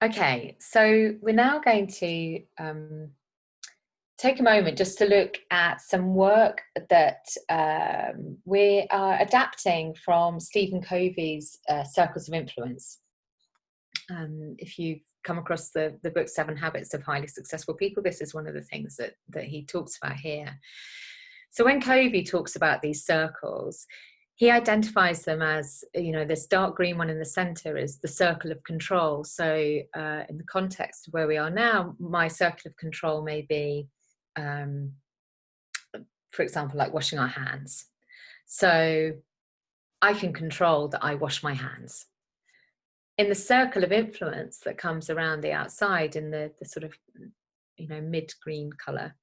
Okay, so we're now going to take a moment just to look at some work that we are adapting from Stephen Covey's Circles of Influence. If you've come across the book 7 Habits of Highly Successful People, this is one of the things that he talks about here. So when Covey talks about these circles, he identifies them as, this dark green one in the center is the circle of control. So in the context of where we are now, my circle of control may be, for example, like washing our hands. So I can control that I wash my hands. In the circle of influence that comes around the outside in the sort of, mid-green color,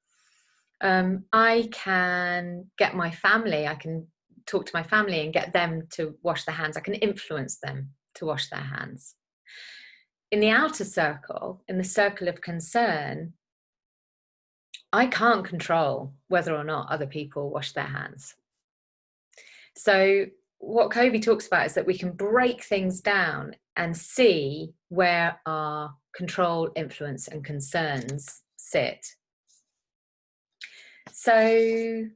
I can get my family, I can talk to my family and get them to wash their hands. I can influence them to wash their hands. In the outer circle, in the circle of concern, I can't control whether or not other people wash their hands. So what Covey talks about is that we can break things down and see where our control, influence, and concerns sit. So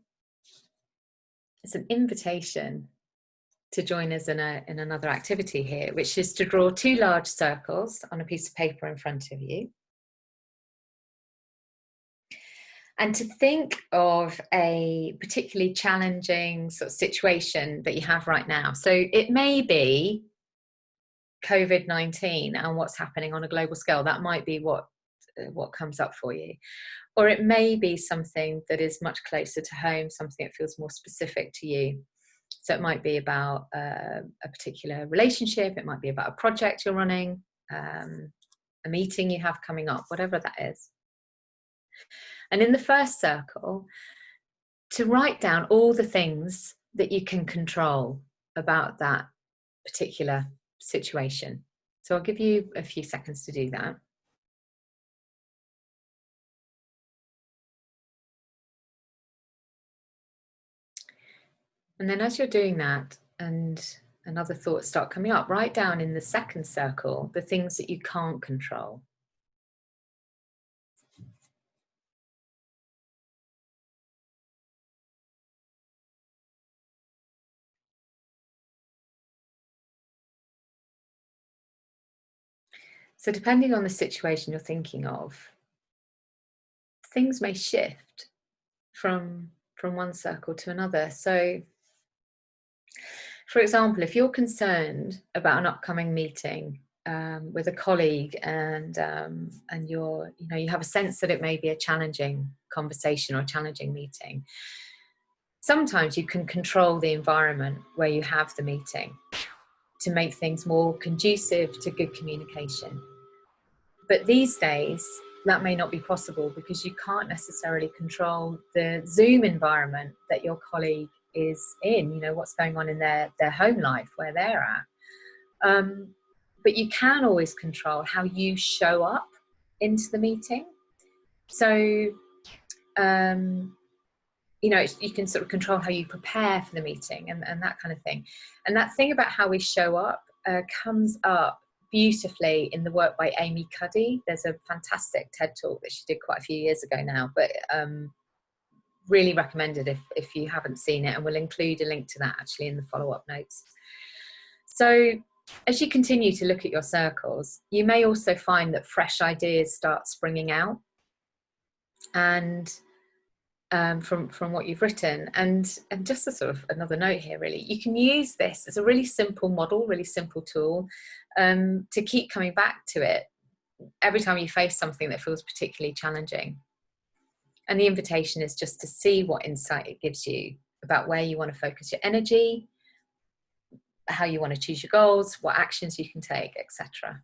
it's an invitation to join us in another activity here, which is to draw 2 large circles on a piece of paper in front of you. And to think of a particularly challenging sort of situation that you have right now. So it may be COVID-19 and what's happening on a global scale. That might be what comes up for you. Or it may be something that is much closer to home, something that feels more specific to you. So it might be about a particular relationship, it might be about a project you're running, a meeting you have coming up, whatever that is. And in the first circle, to write down all the things that you can control about that particular situation. So I'll give you a few seconds to do that. And then as you're doing that and other thoughts start coming up, write down in the second circle the things that you can't control. So depending on the situation you're thinking of, things may shift from one circle to another. So for example, if you're concerned about an upcoming meeting with a colleague and you have a sense that it may be a challenging conversation or a challenging meeting, sometimes you can control the environment where you have the meeting to make things more conducive to good communication. But these days, that may not be possible because you can't necessarily control the Zoom environment that your colleague is in, what's going on in their home life, where they're at. But you can always control how you show up into the meeting. So, you can sort of control how you prepare for the meeting and that kind of thing. And that thing about how we show up comes up beautifully in the work by Amy Cuddy. There's a fantastic TED talk that she did quite a few years ago now, but really recommended if you haven't seen it, and we'll include a link to that actually in the follow-up notes. So as you continue to look at your circles, you may also find that fresh ideas start springing out and from what you've written. And just a sort of another note here, really, you can use this as a really simple model, really simple tool to keep coming back to it every time you face something that feels particularly challenging. And the invitation is just to see what insight it gives you about where you want to focus your energy, how you want to choose your goals, what actions you can take, etc.